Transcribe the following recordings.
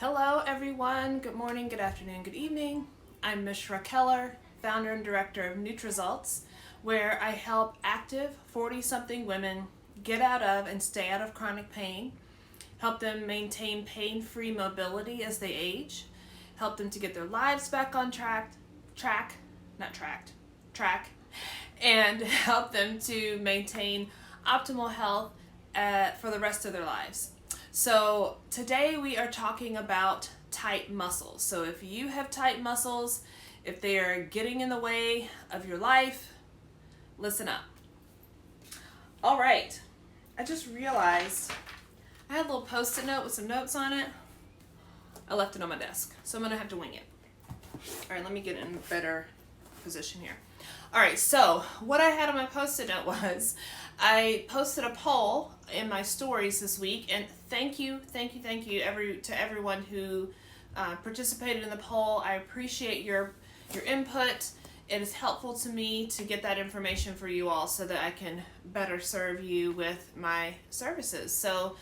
Hello everyone, good morning, good afternoon, good evening. I'm Mishra Keller, founder and director of NutriResults, where I help active 40-something women get out of and stay out of chronic pain, help them maintain pain-free mobility as they age, help them to get their lives back on track, and help them to maintain optimal health for the rest of their lives. So today we are talking about tight muscles. So if you have tight muscles, if they are getting in the way of your life, listen up. All right, I just realized I had a little post-it note with some notes on it. I left it on my desk, so I'm gonna have to wing it. All right, let me get in a better position here. All right, so what I had on my post-it note was I posted a poll in my stories this week, and thank you to everyone who participated in the poll. I appreciate your input. It is helpful to me to get that information for you all so that I can better serve you with my services. So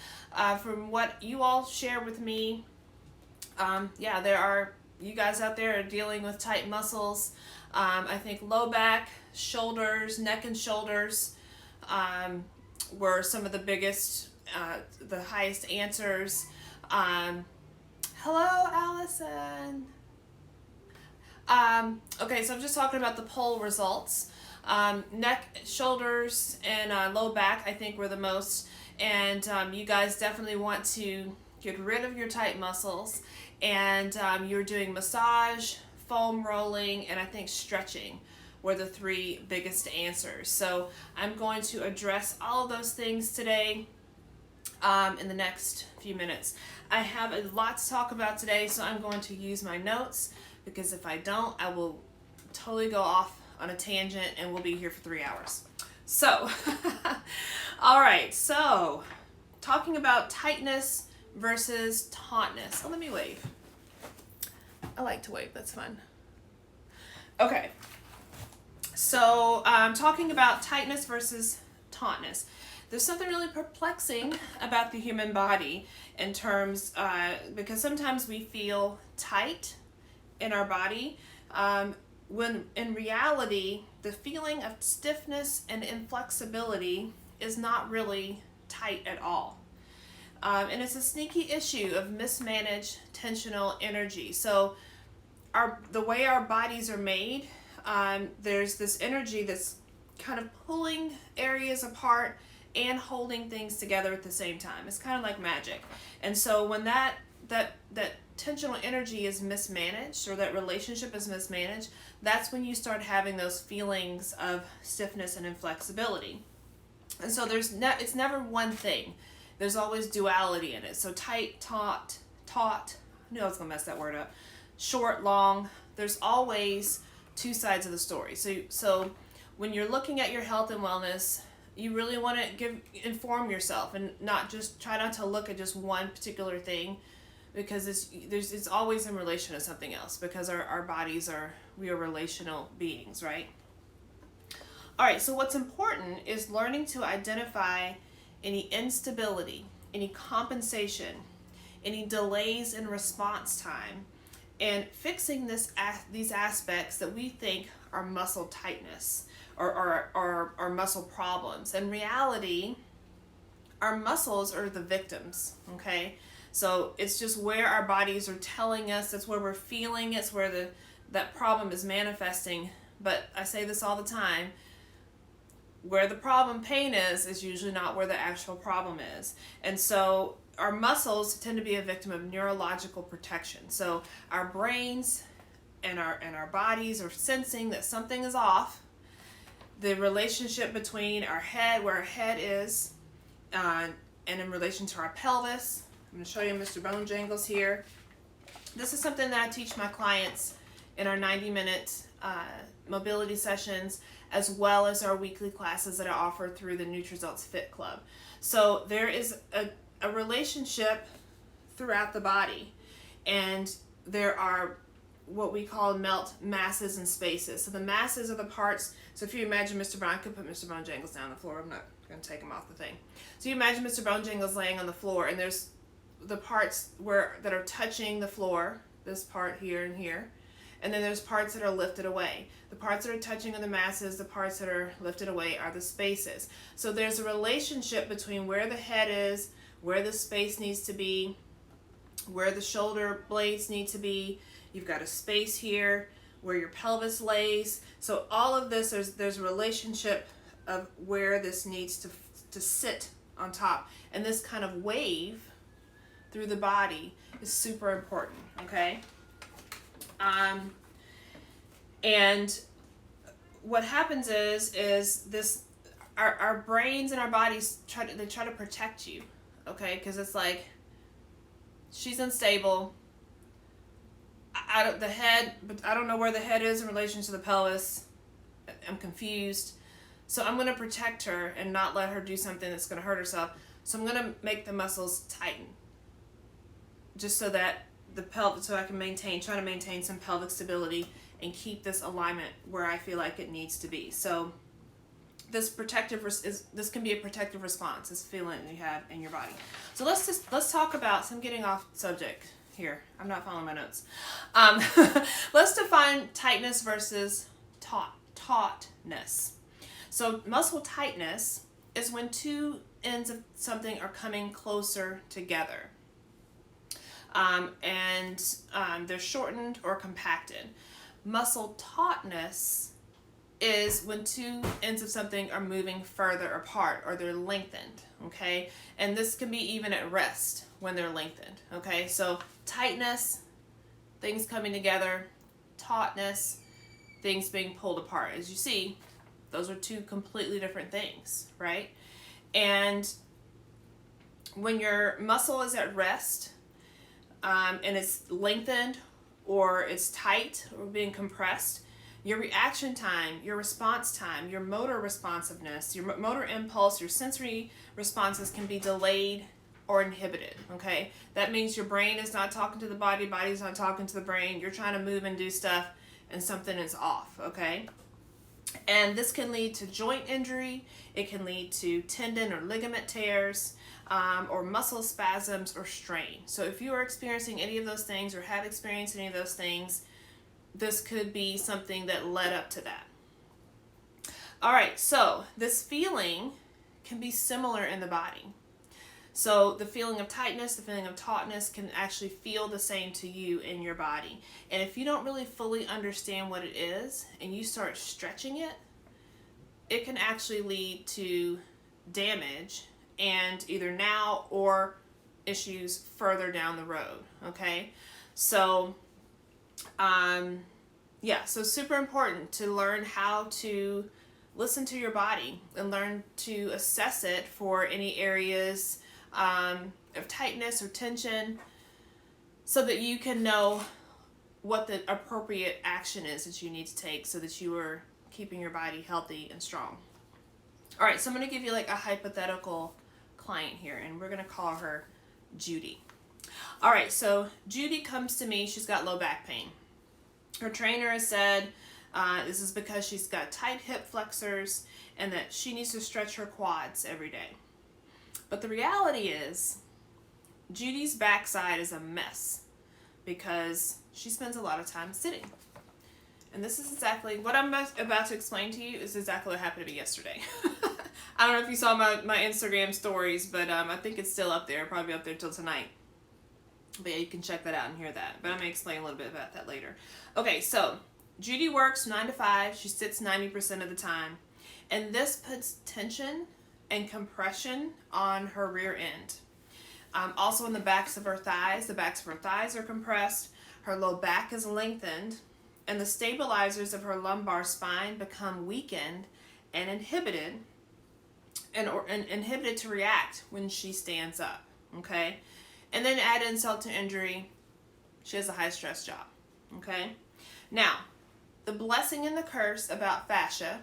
from what you all share with me, there are you guys out there are dealing with tight muscles. I think low back, shoulders, neck and shoulders were some of the biggest, the highest answers. Hello, Allison. Okay, so I'm just talking about the poll results. Neck, shoulders, and low back I think were the most. And you guys definitely want to get rid of your tight muscles. And you're doing massage, foam rolling, and I think stretching were the three biggest answers. So I'm going to address all of those things today in the next few minutes. I have a lot to talk about today, so I'm going to use my notes, because if I don't, I will totally go off on a tangent and we'll be here for 3 hours. So, all right, so talking about tightness versus tautness. Oh, let me wave. I like to wave, that's fun. Okay, so talking about tightness versus tautness. There's something really perplexing about the human body in terms, because sometimes we feel tight in our body, when in reality, the feeling of stiffness and inflexibility is not really tight at all. And it's a sneaky issue of mismanaged tensional energy. So the way our bodies are made, there's this energy that's kind of pulling areas apart and holding things together at the same time. It's kind of like magic. And so when that tensional energy is mismanaged, or that relationship is mismanaged, that's when you start having those feelings of stiffness and inflexibility. And so it's never one thing. There's always duality in it. So tight, taut, I knew I was gonna mess that word up. Short, long, there's always two sides of the story. So when you're looking at your health and wellness, you really want to inform yourself and try not to look at just one particular thing, because it's always in relation to something else, because our bodies we are relational beings, right? All right, so what's important is learning to identify any instability, any compensation, any delays in response time, and fixing these aspects that we think are muscle tightness or muscle problems. In reality, our muscles are the victims, okay? So it's just where our bodies are telling us, that's where we're feeling, it's where that problem is manifesting. But I say this all the time, where the problem pain is usually not where the actual problem is. And so our muscles tend to be a victim of neurological protection. So our brains and our bodies are sensing that something is off. The relationship between our head, where our head is, and in relation to our pelvis. I'm going to show you Mr. Bone Jangles here. This is something that I teach my clients in our 90-minute mobility sessions, as well as our weekly classes that I offer through the NutriResults Fit Club. So there is a relationship throughout the body, and there are what we call melt masses and spaces. So the masses are the parts. So if you imagine Mr. Bone, I could put Mr. Bone Jangles down on the floor. I'm not going to take him off the thing. So you imagine Mr. Bone Jangles laying on the floor, and there's the parts that are touching the floor, this part here and here. And then there's parts that are lifted away. The parts that are touching on the masses, the parts that are lifted away are the spaces. So there's a relationship between where the head is, where the space needs to be, where the shoulder blades need to be. You've got a space here where your pelvis lays. So all of this, there's a relationship of where this needs to sit on top. And this kind of wave through the body is super important, okay? And what happens is this, our brains and our bodies try to protect you, okay? Because it's like, she's unstable. I don't know where the head is in relation to the pelvis. I'm confused. So I'm going to protect her and not let her do something that's going to hurt herself. So I'm going to make the muscles tighten, just so that the pelvis, so I can try to maintain some pelvic stability and keep this alignment where I feel like it needs to be. So this can be a protective response, this feeling that you have in your body. So let's talk about, so I'm getting off subject here. I'm not following my notes. Let's define tightness versus tautness. So muscle tightness is when two ends of something are coming closer together. And they're shortened or compacted. Muscle tautness is when two ends of something are moving further apart or they're lengthened, okay? And this can be even at rest when they're lengthened, okay? So tightness, things coming together. Tautness, things being pulled apart. As you see, those are two completely different things, right? And when your muscle is at rest, and it's lengthened or it's tight or being compressed, your reaction time, your response time, your motor responsiveness, your motor impulse, your sensory responses can be delayed or inhibited, okay? That means your brain is not talking to the body, body's not talking to the brain, you're trying to move and do stuff and something is off, okay? And this can lead to joint injury, it can lead to tendon or ligament tears, or muscle spasms or strain. So if you are experiencing any of those things or have experienced any of those things, this could be something that led up to that. All right, so this feeling can be similar in the body. So the feeling of tightness, the feeling of tautness can actually feel the same to you in your body. And if you don't really fully understand what it is and you start stretching it, it can actually lead to damage and either now or issues further down the road, okay? So, so super important to learn how to listen to your body and learn to assess it for any areas of tightness or tension so that you can know what the appropriate action is that you need to take so that you are keeping your body healthy and strong. All right, so I'm going to give you like a hypothetical client here, and we're going to call her Judy. All right, so Judy comes to me. She's got low back pain. Her trainer has said this is because she's got tight hip flexors and that she needs to stretch her quads every day. But the reality is Judy's backside is a mess because she spends a lot of time sitting. And this is exactly what I'm about to explain to you is exactly what happened to me yesterday. I don't know if you saw my Instagram stories, but I think it's still up there, probably up there till tonight. But yeah, you can check that out and hear that. But I'm going to explain a little bit about that later. Okay, so Judy works 9 to 5. She sits 90% of the time. And this puts tension and compression on her rear end. Also in the backs of her thighs. The backs of her thighs are compressed. Her low back is lengthened. And the stabilizers of her lumbar spine become weakened and inhibited inhibited to react when she stands up, okay? And then add insult to injury, she has a high stress job, okay? Now, the blessing and the curse about fascia,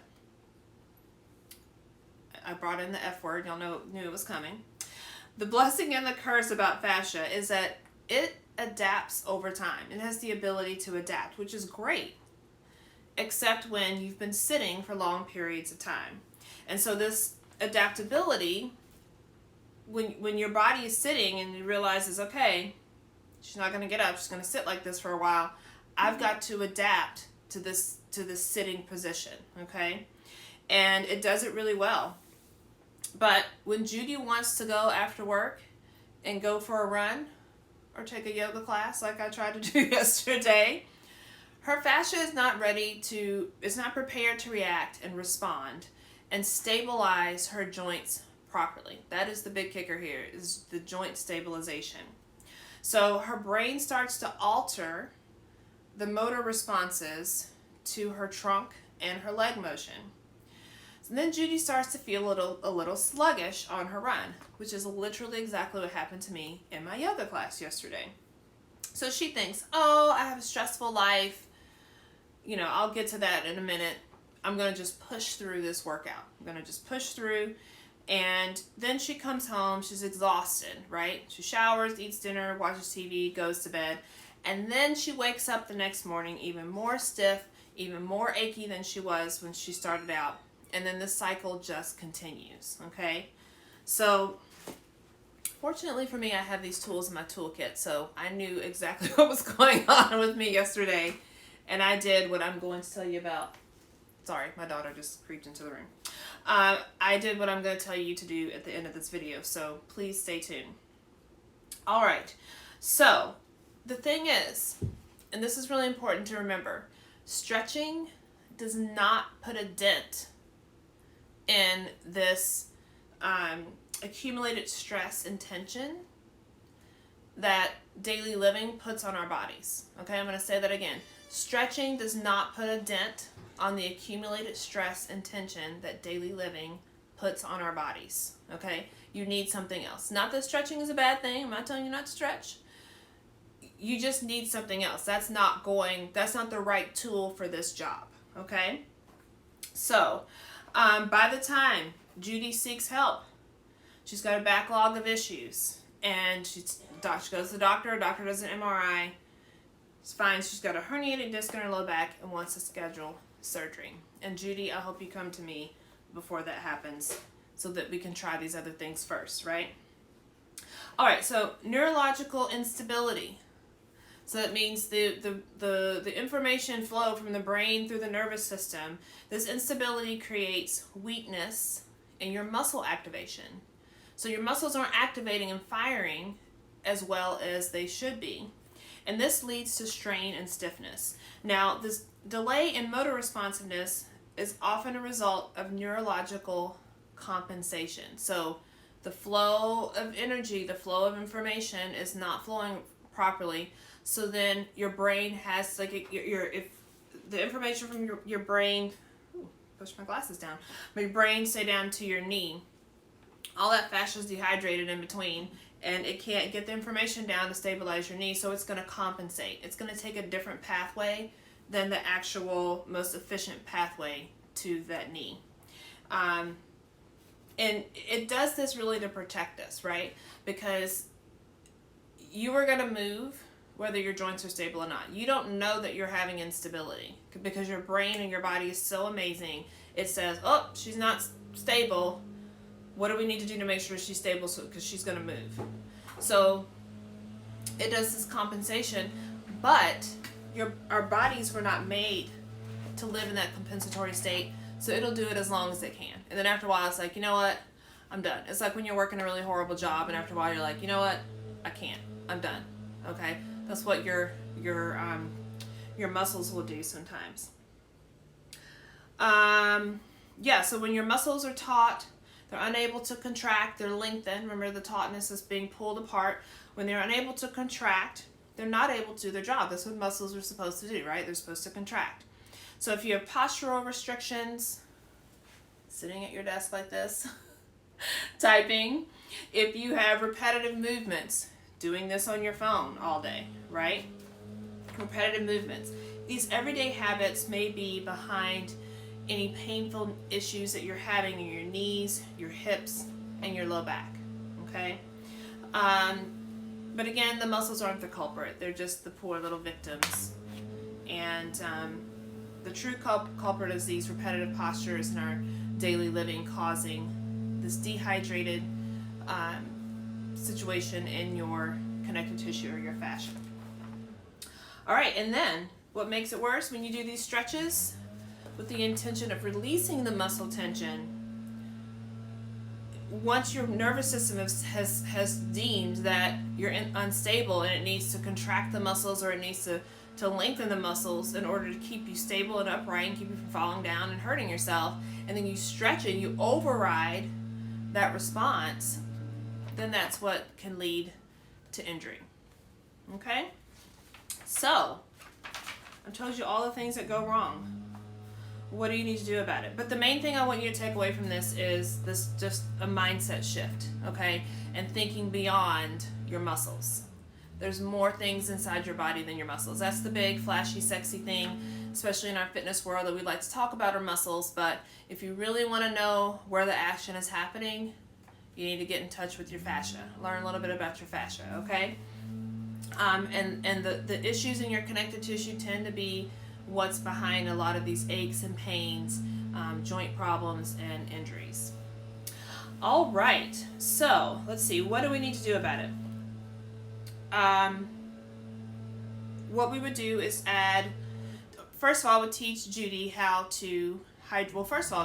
I brought in the F word, y'all knew it was coming. The blessing and the curse about fascia is that it adapts over time. It has the ability to adapt, which is great, except when you've been sitting for long periods of time. And so this adaptability when your body is sitting and you realizes, okay, she's not going to get up, she's going to sit like this for a while, I've got to adapt to this sitting position, okay? And it does it really well. But when Judy wants to go after work and go for a run or take a yoga class like I tried to do yesterday, her fascia is not prepared to react and respond and stabilize her joints properly. That is the big kicker here, is the joint stabilization. So her brain starts to alter the motor responses to her trunk and her leg motion. And then Judy starts to feel a little sluggish on her run, which is literally exactly what happened to me in my yoga class yesterday. So she thinks, oh, I have a stressful life. You know, I'll get to that in a minute. I'm going to just push through this workout. I'm going to just push through. And then she comes home. She's exhausted, right? She showers, eats dinner, watches TV, goes to bed. And then she wakes up the next morning even more stiff, even more achy than she was when she started out. And then the cycle just continues, okay? So, fortunately for me, I have these tools in my toolkit, so I knew exactly what was going on with me yesterday, and I did what I'm going to tell you about. Sorry, my daughter just creeped into the room. I did what I'm going to tell you to do at the end of this video, so please stay tuned. All right, so the thing is, and this is really important to remember, stretching does not put a dent in this accumulated stress and tension that daily living puts on our bodies. Okay, I'm going to say that again. Stretching does not put a dent on the accumulated stress and tension that daily living puts on our bodies. Okay, you need something else. Not that stretching is a bad thing. I'm not telling you not to stretch. You just need something else. That's not the right tool for this job. Okay, so by the time Judy seeks help, she's got a backlog of issues, and she goes to the doctor does an MRI, it's fine, she's got a herniated disc in her low back and wants to schedule surgery. And Judy, I hope you come to me before that happens so that we can try these other things first, right? All right, so neurological instability. So that means the information flow from the brain through the nervous system. This instability creates weakness in your muscle activation. So your muscles aren't activating and firing as well as they should be. And this leads to strain and stiffness. Now, this delay in motor responsiveness is often a result of neurological compensation. So the flow of energy, the flow of information is not flowing properly. So then your brain has, like, if the information from your brain, push my glasses down, my brain stay down to your knee, all that fascia is dehydrated in between, and it can't get the information down to stabilize your knee, so it's going to compensate. It's going to take a different pathway than the actual most efficient pathway to that knee. And it does this really to protect us, right? Because you are going to move whether your joints are stable or not. You don't know that you're having instability because your brain and your body is so amazing. It says, oh, she's not stable. What do we need to do to make sure she's stable? Because she's going to move. So it does this compensation, but our bodies were not made to live in that compensatory state, so it'll do it as long as it can. And then after a while, it's like, you know what? I'm done. It's like when you're working a really horrible job, and after a while, you're like, you know what? I can't. I'm done. Okay? That's what your muscles will do sometimes. Yeah, so when your muscles are taut, they're unable to contract, they're lengthened. Remember, the tautness is being pulled apart. When they're unable to contract, they're not able to do their job. That's what muscles are supposed to do, right? They're supposed to contract. So if you have postural restrictions, sitting at your desk like this, typing, if you have repetitive movements, doing this on your phone all day, right? Repetitive movements. These everyday habits may be behind any painful issues that you're having in your knees, your hips, and your low back, okay? But again, the muscles aren't the culprit. They're just the poor little victims. And the true culprit is these repetitive postures in our daily living causing this dehydrated situation in your connective tissue or your fascia. All right, and then what makes it worse when you do these stretches with the intention of releasing the muscle tension, once your nervous system has deemed that you're unstable and it needs to contract the muscles or it needs to lengthen the muscles in order to keep you stable and upright and keep you from falling down and hurting yourself, and then you stretch it, you override that response, then that's what can lead to injury. Okay? So, I've told you all the things that go wrong. What do you need to do about it? But the main thing I want you to take away from this is this just a mindset shift, okay? And thinking beyond your muscles. There's more things inside your body than your muscles. That's the big, flashy, sexy thing, especially in our fitness world, that we like to talk about our muscles. But if you really want to know where the action is happening, you need to get in touch with your fascia. Learn a little bit about your fascia, okay? And the issues in your connective tissue tend to be what's behind a lot of these aches and pains, joint problems, and injuries. All right, so let's see, what do we need to do about it? What we would do is first of all, I would teach Judy how to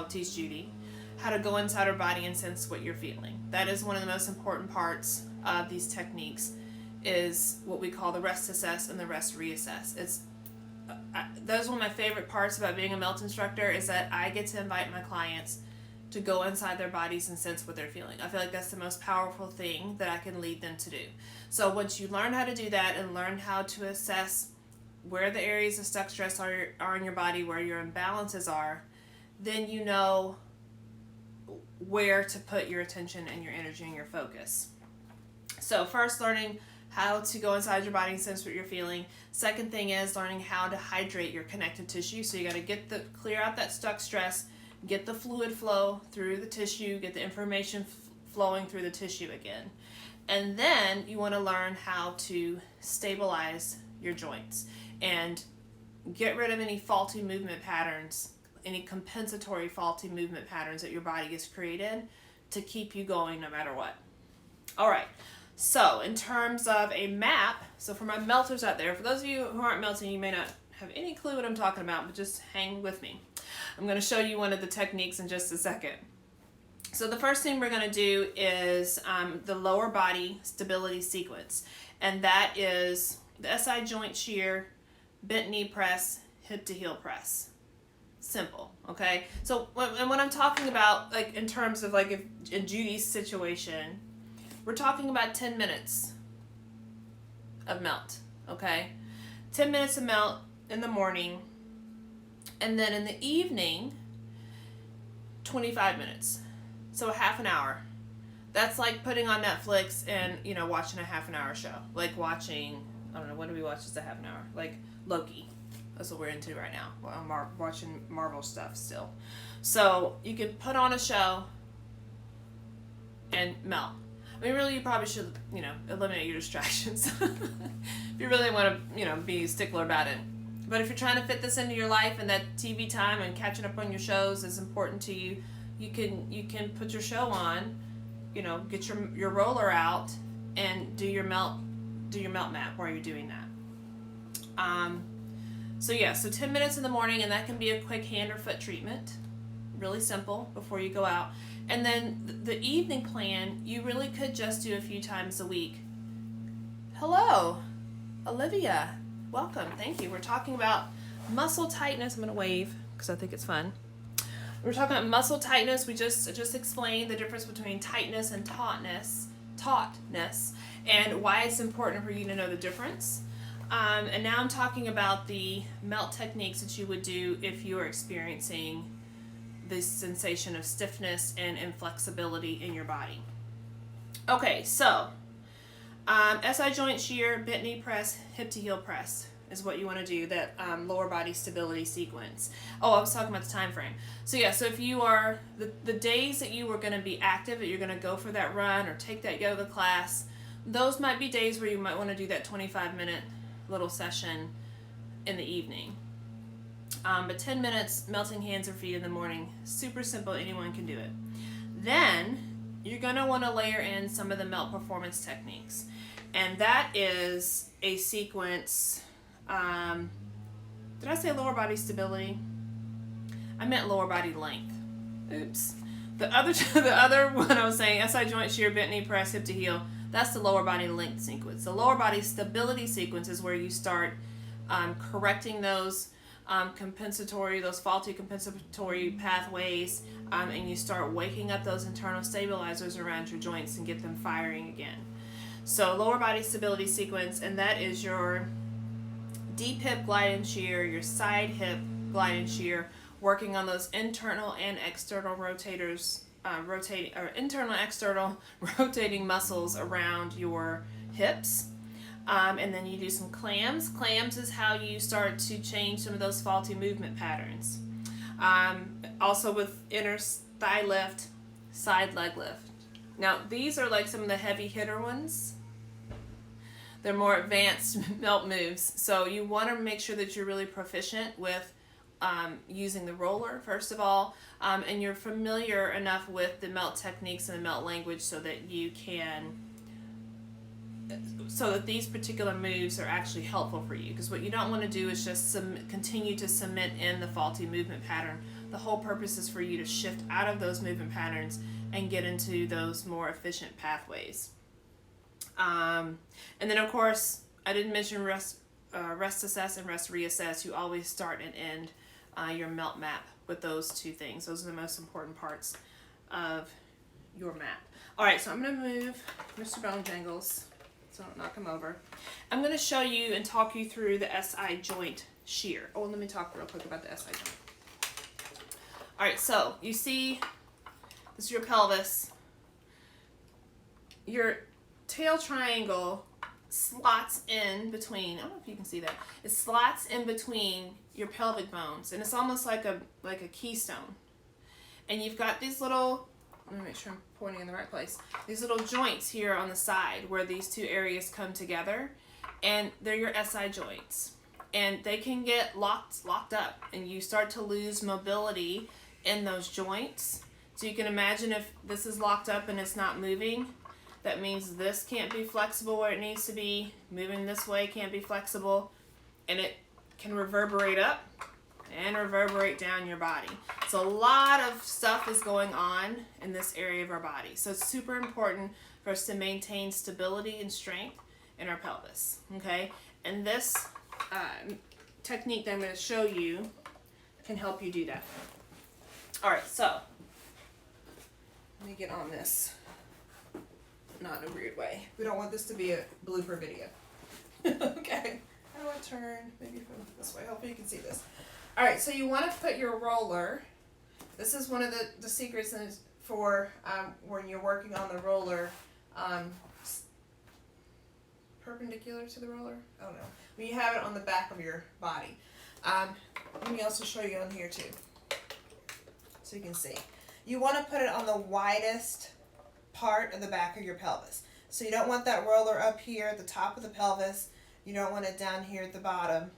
teach Judy how to go inside her body and sense what you're feeling. That is one of the most important parts of these techniques, is what we call the rest assess and the rest reassess. Those are one of my favorite parts about being a melt instructor, is that I get to invite my clients to go inside their bodies and sense what they're feeling. I feel like that's the most powerful thing that I can lead them to do. So once you learn how to do that and learn how to assess where the areas of stuck stress are in your body, where your imbalances are, then you know where to put your attention and your energy and your focus. So first, learning how to go inside your body and sense what you're feeling. Second thing is learning how to hydrate your connective tissue. So you got to clear out that stuck stress, get the fluid flow through the tissue, get the information flowing through the tissue again. And then you want to learn how to stabilize your joints and get rid of any faulty movement patterns, any compensatory faulty movement patterns that your body has created to keep you going no matter what. All right. So in terms of a map, so for my melters out there, for those of you who aren't melting, you may not have any clue what I'm talking about, but just hang with me. I'm going to show you one of the techniques in just a second. So the first thing we're going to do is the lower body stability sequence, and that is the SI joint shear, bent knee press, hip to heel press. Simple, okay? So and what I'm talking about, like in terms of like if in Judy's situation, we're talking about 10 minutes of melt, okay? 10 minutes of melt in the morning, and then in the evening, 25 minutes. So a half an hour. That's like putting on Netflix and, watching a half an hour show. Like watching, I don't know, what do we watch as a half an hour? Like Loki. That's what we're into right now. I'm watching Marvel stuff still. So you could put on a show and melt. I mean, really, you probably should, eliminate your distractions if you really want to, be a stickler about it. But if you're trying to fit this into your life and that TV time and catching up on your shows is important to you, you can put your show on, get your roller out and do your melt map while you're doing that. So 10 minutes in the morning, and that can be a quick hand or foot treatment. Really simple before you go out. And then the evening plan, you really could just do a few times a week. Hello, Olivia. Welcome. Thank you. We're talking about muscle tightness. I'm going to wave because I think it's fun. We're talking about muscle tightness. We just explained the difference between tightness and tautness, and why it's important for you to know the difference. And now I'm talking about the melt techniques that you would do if you are experiencing this sensation of stiffness and inflexibility in your body. Okay, so SI joint shear, bent knee press, hip to heel press is what you want to do, that lower body stability sequence. Oh, I was talking about the time frame. So if you are, the days that you are going to be active, that you're going to go for that run or take that yoga class, those might be days where you might want to do that 25-minute little session in the evening. But 10 minutes melting hands or feet in the morning, super simple, anyone can do it. Then you're going to want to layer in some of the melt performance techniques. And that is a sequence. Did I say lower body stability? I meant lower body length. Oops. The other one I was saying, SI joint shear, bent knee press, hip to heel, that's the lower body length sequence. The lower body stability sequence is where you start correcting those those faulty compensatory pathways, and you start waking up those internal stabilizers around your joints and get them firing again. So lower body stability sequence, and that is your deep hip glide and shear, your side hip glide and shear, working on those internal and external rotators, internal and external rotating muscles around your hips. And then you do some clams. Clams is how you start to change some of those faulty movement patterns. Also with inner thigh lift, side leg lift. Now these are like some of the heavy hitter ones. They're more advanced melt moves. So you want to make sure that you're really proficient with using the roller, first of all, and you're familiar enough with the melt techniques and the melt language so that these particular moves are actually helpful for you. Because what you don't want to do is just continue to cement in the faulty movement pattern. The whole purpose is for you to shift out of those movement patterns and get into those more efficient pathways. And then of course, I didn't mention rest assess and rest reassess. You always start and end your melt map with those two things. Those are the most important parts of your map. All right, so I'm going to move Mr. Bonejangles so I don't knock him over. I'm going to show you and talk you through the SI joint shear. Oh, let me talk real quick about the SI joint. All right, so you see this is your pelvis. Your tail triangle slots in between. I don't know if you can see that. It slots in between your pelvic bones, and it's almost like a keystone. And you've got these little, let me make sure I'm pointing in the right place, these little joints here on the side where these two areas come together, and they're your SI joints. And they can get locked up, and you start to lose mobility in those joints. So you can imagine if this is locked up and it's not moving, that means this can't be flexible where it needs to be, moving this way can't be flexible, and it can reverberate up and reverberate down your body. So a lot of stuff is going on in this area of our body. So it's super important for us to maintain stability and strength in our pelvis, okay? And this technique that I'm going to show you can help you do that. All right, so let me get on this. Not in a weird way. We don't want this to be a blooper video. Okay. How do I turn? Maybe from this way. Hopefully you can see this. All right, so you want to put your roller. This is one of the secrets for when you're working on the roller, perpendicular to the roller. I don't know. When you have it on the back of your body. Let me also show you on here too, so you can see. You want to put it on the widest part of the back of your pelvis. So you don't want that roller up here at the top of the pelvis. You don't want it down here at the bottom.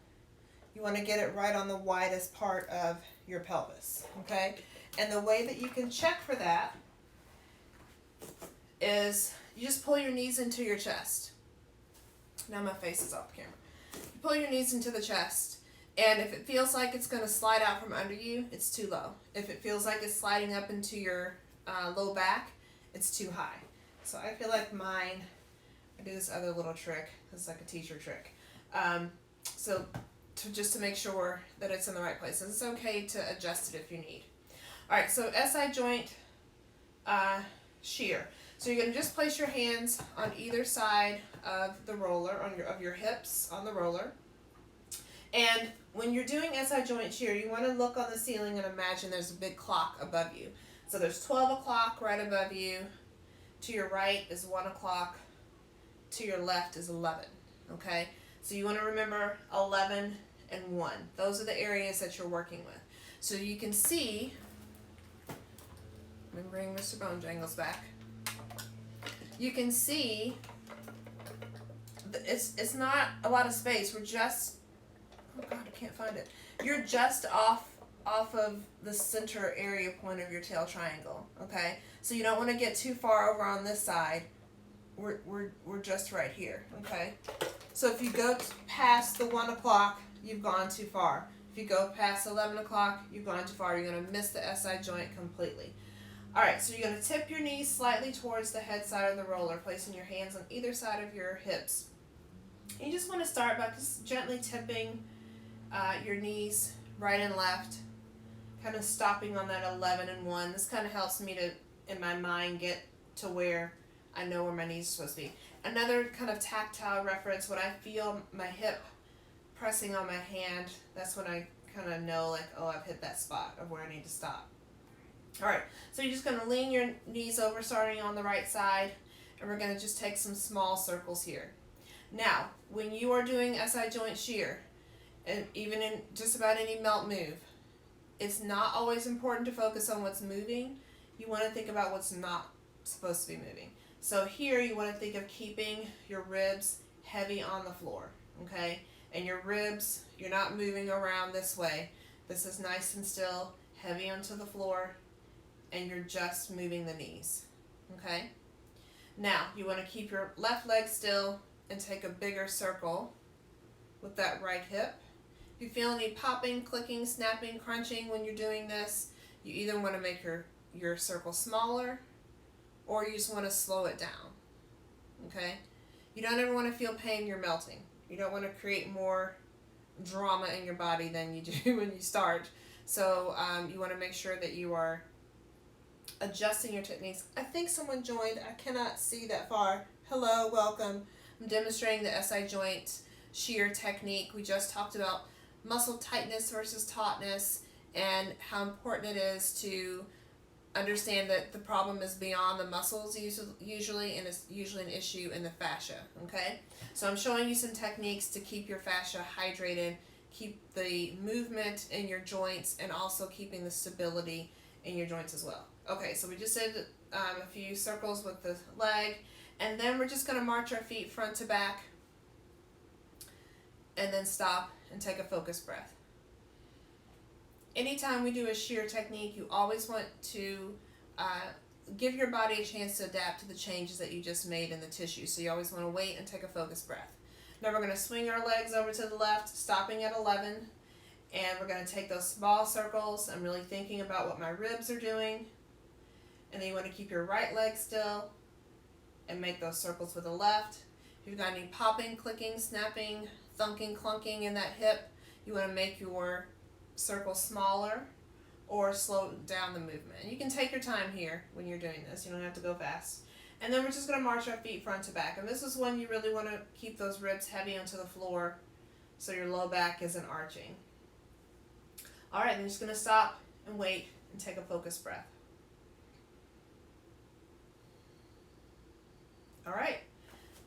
You want to get it right on the widest part of your pelvis, okay? And the way that you can check for that is you just pull your knees into your chest. Now my face is off camera. You pull your knees into the chest, and if it feels like it's going to slide out from under you, it's too low. If it feels like it's sliding up into your low back, it's too high. So I feel like mine, I do this other little trick. This is like a teacher trick. Just to make sure that it's in the right place. And it's okay to adjust it if you need. All right, so SI joint shear. So you're going to just place your hands on either side of the roller, of your hips on the roller. And when you're doing SI joint shear, you want to look on the ceiling and imagine there's a big clock above you. So there's 12 o'clock right above you. To your right is 1 o'clock. To your left is 11. Okay? So you want to remember 11 and 1. Those are the areas that you're working with. So you can see, let me bring Mr. Bonejangles back. You can see it's not a lot of space. We're just, oh God, I can't find it. You're just off off of the center area point of your tail triangle, okay? So you don't want to get too far over on this side. We're just right here, okay? So if you go past the 1 o'clock, you've gone too far. If you go past 11 o'clock, you've gone too far. You're going to miss the SI joint completely. All right, so you're going to tip your knees slightly towards the head side of the roller, placing your hands on either side of your hips. You just want to start by just gently tipping your knees right and left, kind of stopping on that 11 and 1. This kind of helps me to, in my mind, get to where I know where my knees are supposed to be. Another kind of tactile reference, when I feel my hip pressing on my hand, that's when I kind of know, like, oh, I've hit that spot of where I need to stop. All right, so you're just going to lean your knees over, starting on the right side, and we're going to just take some small circles here. Now, when you are doing SI joint shear, and even in just about any melt move, it's not always important to focus on what's moving. You want to think about what's not supposed to be moving. So here you want to think of keeping your ribs heavy on the floor, okay? And your ribs, you're not moving around this way. This is nice and still, heavy onto the floor, and you're just moving the knees, okay? Now, you want to keep your left leg still and take a bigger circle with that right hip. If you feel any popping, clicking, snapping, crunching when you're doing this, you either want to make your circle smaller or you just want to slow it down, okay? You don't ever want to feel pain, you're melting. You don't want to create more drama in your body than you do when you start. So you want to make sure that you are adjusting your techniques. I think someone joined. I cannot see that far. Hello, welcome. I'm demonstrating the SI joint shear technique. We just talked about muscle tightness versus tautness and how important it is to understand that the problem is beyond the muscles usually, and it's usually an issue in the fascia, okay? So I'm showing you some techniques to keep your fascia hydrated, keep the movement in your joints, and also keeping the stability in your joints as well. Okay, so we just did a few circles with the leg, and then we're just going to march our feet front to back, and then stop and take a focused breath. Anytime we do a shear technique, you always want to give your body a chance to adapt to the changes that you just made in the tissue. So you always want to wait and take a focused breath. Now we're going to swing our legs over to the left, stopping at 11. And we're going to take those small circles. I'm really thinking about what my ribs are doing. And then you want to keep your right leg still and make those circles with the left. If you've got any popping, clicking, snapping, thunking, clunking in that hip, you want to make your circle smaller or slow down the movement. And you can take your time here when you're doing this. You don't have to go fast. And then we're just going to march our feet front to back. And this is when you really want to keep those ribs heavy onto the floor so your low back isn't arching. All right, then you're just going to stop and wait and take a focused breath. All right,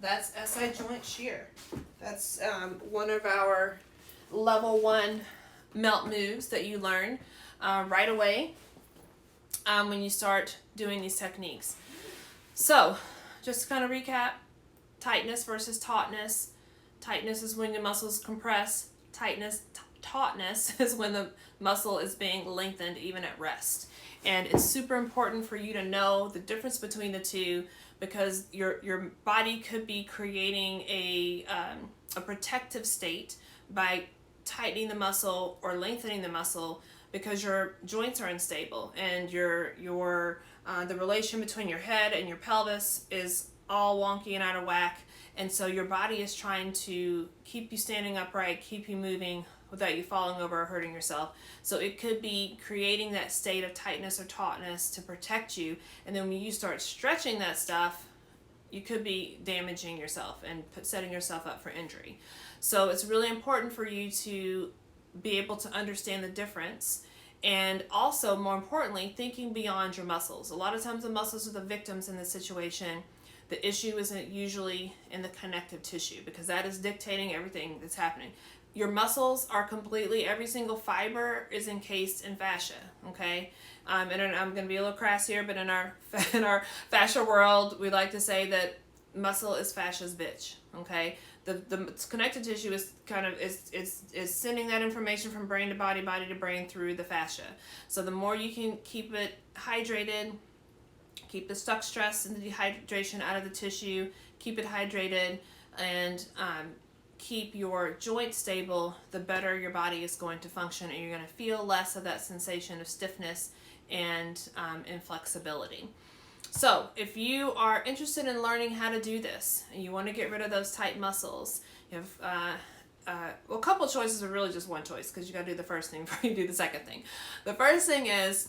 that's SI joint shear. That's one of our level 1 melt moves that you learn right away when you start doing these techniques. So, just to kind of recap, tightness versus tautness. Tightness is when the muscles compress. Tautness is when the muscle is being lengthened even at rest. And it's super important for you to know the difference between the two, because your body could be creating a protective state by tightening the muscle or lengthening the muscle because your joints are unstable and the relation between your head and your pelvis is all wonky and out of whack, and so your body is trying to keep you standing upright, keep you moving without you falling over or hurting yourself. So it could be creating that state of tightness or tautness to protect you, and then when you start stretching that stuff, you could be damaging yourself and setting yourself up for injury. So it's really important for you to be able to understand the difference, and also, more importantly, thinking beyond your muscles. A lot of times the muscles are the victims in this situation. The issue isn't usually in the connective tissue, because that is dictating everything that's happening. Your muscles are completely, every single fiber is encased in fascia, okay? And I'm going to be a little crass here, but in our fascia world, we like to say that muscle is fascia's bitch, Okay, the connective tissue is kind of is sending that information from brain to body, body to brain through the fascia. So the more you can keep it hydrated, keep the stuck stress and the dehydration out of the tissue, keep it hydrated, and keep your joint stable, the better your body is going to function, and you're going to feel less of that sensation of stiffness and inflexibility. So if you are interested in learning how to do this and you want to get rid of those tight muscles, you have well, a couple of choices are really just one choice, because you got to do the first thing before you do the second thing. The first thing is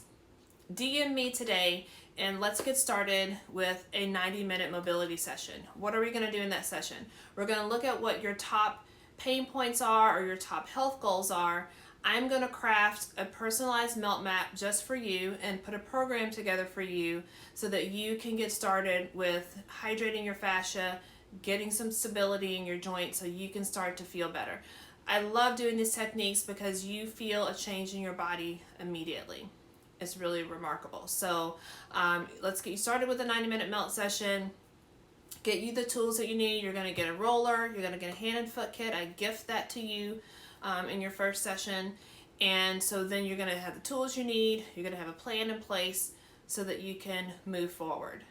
DM me today and let's get started with a 90-minute mobility session. What are we going to do in that session? We're going to look at what your top pain points are or your top health goals are. I'm going to craft a personalized melt map just for you and put a program together for you so that you can get started with hydrating your fascia, getting some stability in your joints so you can start to feel better. I love doing these techniques because you feel a change in your body immediately. It's really remarkable. So let's get you started with a 90-minute melt session. Get you the tools that you need. You're going to get a roller. You're going to get a hand and foot kit. I gift that to you in your first session. And so then you're going to have the tools you need. You're going to have a plan in place so that you can move forward.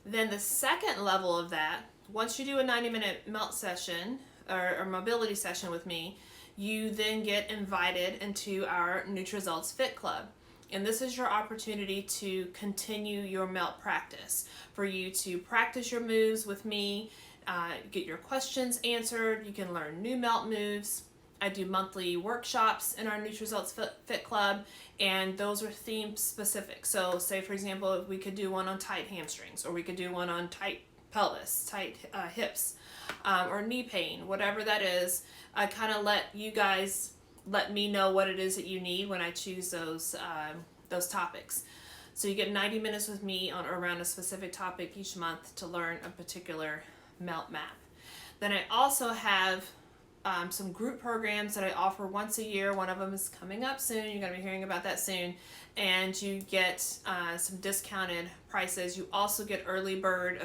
Then the second level of that, once you do a 90-minute melt session or mobility session with me, you then get invited into our NutriResults Fit Club. And this is your opportunity to continue your melt practice, for you to practice your moves with me, get your questions answered. You can learn new melt moves. I do monthly workshops in our NutriResults Fit Club, and those are theme specific. So say, for example, we could do one on tight hamstrings, or we could do one on tight pelvis, tight hips, or knee pain, whatever that is. I kind of let you guys let me know what it is that you need when I choose those topics. So you get 90 minutes with me on around a specific topic each month to learn a particular melt map. Then I also have some group programs that I offer once a year. One of them is coming up soon. You're going to be hearing about that soon. And you get some discounted prices. You also get early bird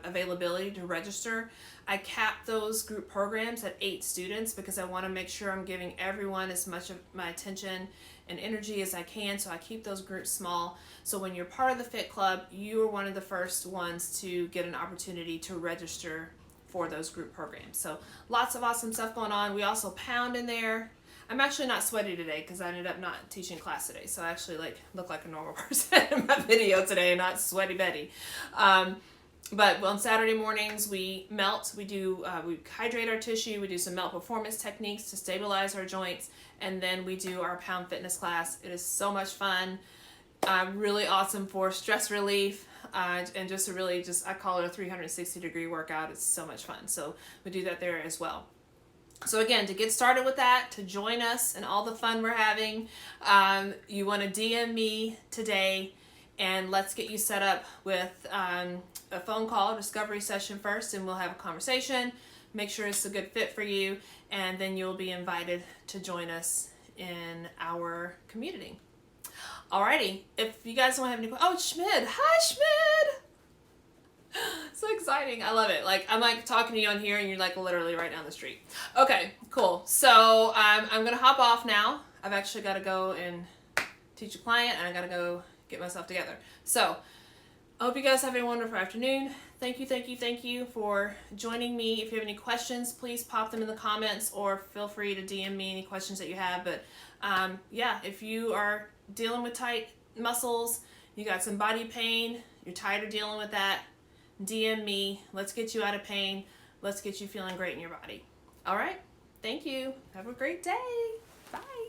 availability to register. I cap those group programs at 8 students because I want to make sure I'm giving everyone as much of my attention and energy as I can. So I keep those groups small. So when you're part of the Fit Club, you are one of the first ones to get an opportunity to register for those group programs. So lots of awesome stuff going on. We also pound in there. I'm actually not sweaty today because I ended up not teaching class today. So I actually look like a normal person in my video today, not sweaty Betty. But on Saturday mornings we melt. We hydrate our tissue. We do some melt performance techniques to stabilize our joints, and then we do our pound fitness class. It is so much fun. Really awesome for stress relief. And just I call it a 360-degree workout. It's so much fun. So we do that there as well. So again, to get started with that, to join us and all the fun we're having, you want to DM me today, and let's get you set up with a phone call, discovery session first, and we'll have a conversation, make sure it's a good fit for you, and then you'll be invited to join us in our community. Alrighty, if you guys don't have any questions, oh, Schmid, hi Schmid! So exciting, I love it. I'm talking to you on here and you're literally right down the street. Okay, cool. So I'm gonna hop off now. I've actually gotta go and teach a client, and I gotta go get myself together. So I hope you guys have a wonderful afternoon. Thank you for joining me. If you have any questions, please pop them in the comments or feel free to DM me any questions that you have. But yeah, if you are dealing with tight muscles, you got some body pain, you're tired of dealing with that, DM me. Let's get you out of pain. Let's get you feeling great in your body. All right. Thank you. Have a great day. Bye.